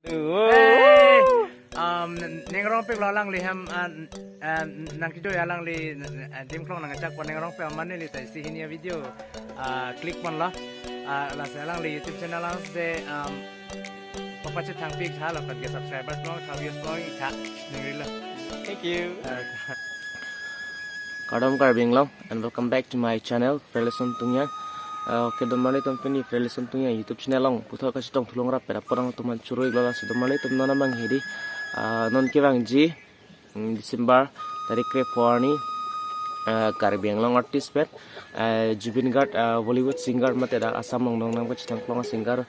Hey, nengrong pe lalang li ham nang kido ya lang li dim klong nang chak pon nengrong pe amane li tai si hinia video klik pon la la se lang li YouTube channel lang se papa che thang pik tha la pat ke subscribers long tha views long tha ningri la. Thank you. Kadam Karbing Long and welcome back to my channel Freleson Tungya. Okay, domali company Freleson Tungya YouTube channel long puto kasi tong tulong rap pera porang tuman churui glola si domali tum nona mang hidi non kirang ji December tarik ke porni Karbing Long artist pet Jubin Guard Bollywood singer mate da asam long nong nang kasi tang klong singer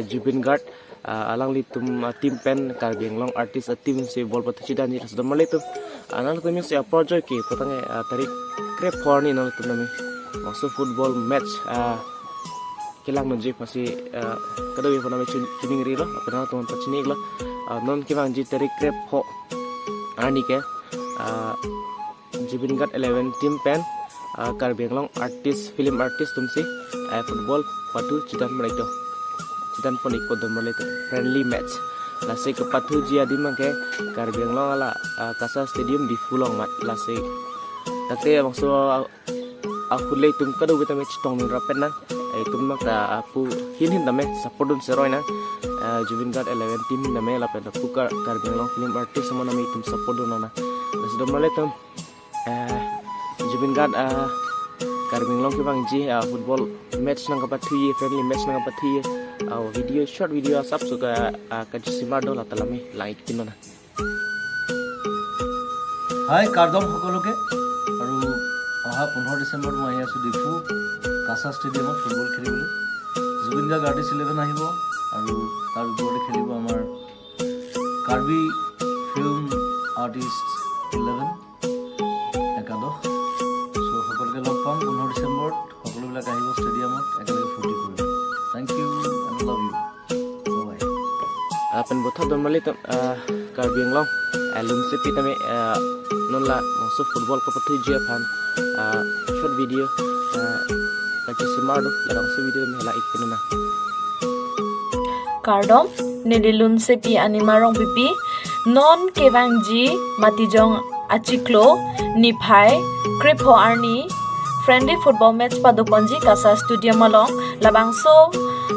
Jubin Guard alang li tum team pen Karbing Long artist team si bol patu cidan ni domali tum anak tu si project ki potong tarik krep porni nol tu nami masuk football match kilang nunjuk masih kada wi nami tuning rilo apa nama tuan pacini lo non kilang ji tarik krep ho ani ke Jubin Guard 11 team pen Karbing Long artist film artist tumsi football patu cidan mereka cidan pun ikut domali tu friendly match lase ke patu jia di mangke Karbing Long ala kasa stadium di Fulong mat lase takte maksud aku lei tum kada wita me chitong ning rapen na tum makta apu hin dame supportun seroi na Jubin Guard 11 team dame la pe da puka Karbing Long film artist sama nami tum supportun na lase domale tum Jubin Guard Karbing Long ke bang ji football match nang kapatu ye friendly match nang kapatu ye video short video sab suka kajisima do latalami like kinona Hi Kardom সকলোকে আৰু অহা 15 ডিসেম্বৰ মই আহি আছো ডিফু কাছা ষ্টেডিয়ামত ফুটবল খেলিবলৈ জুবিন গাৰ্গ আৰ্টিষ্ট 11 আহিব আৰু তাৰ ওপৰতে খেলিব আমাৰ কাৰ্বি ফিল্ম আৰ্টিষ্ট 11 একাদশ সো সকলোকে লগ পাম 15 ডিসেম্বৰত সকলোবিলাক আহিব ষ্টেডিয়ামত একেলগে ফূৰ্তি কৰিম thank you and love you bye pen botha domali tum Karbing Long alum se pitame non la masuk football ko patu jia fan short video kajisima do larang se video me la ikpinuna Kardom nililun sepi animarong pipi non kevangji matijong achiklo niphai krepo arni friendly football match paduponji kasa stadium along labangso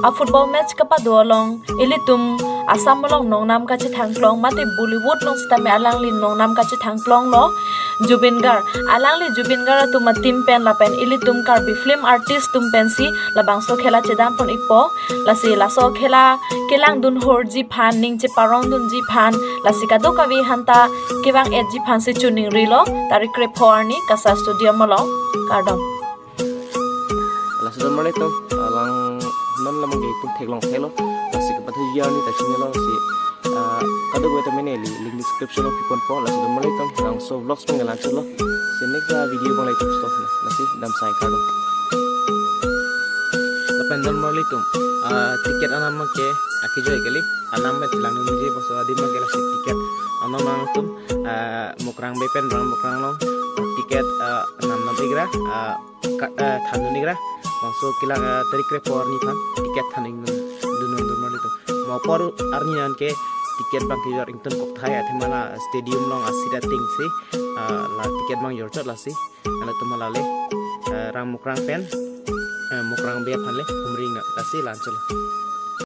a football match kapado along ilitum asam along nongnam kachi thangklong mate Bollywood long stame alangli nongnam kachi thangklong lo Jubin Guard alangli Jubin Guard tuma team pen lapen ilitum Karbi film artist tum pensi labangso khela chedam pon ikpo lasi laso khela kelang dun horji phan ning che parong dun ji phan lasi kado kawi hanta kewang edji phan se chuning rilo tarik krep horni kasa stadium along Kardom lasi domali tum alang non lamang ge tum theklong thelo lasi ke patu jia ni ta chinelo si kado gue temene link description of ipon po lasi domali tum ang so vlogs pengelan chelo si next video bang like stop lasi dam sai Kardom dependon mali tum tiket anam ke aki joy kali anam me tilang nunji boso adi ma gela tiket anam nang tum mokrang bepen rang mokrang long tiket 6 igra thanun igra masuk kilang tarik repor ni kan tiket thaning dunun dunun itu mau por arni nan ke tiket bang kijar ington kok thai athmala stadium long asira ting si la tiket bang yor chot la si ala tumala le rang mukrang pen mukrang be phanle humring na si lan chalo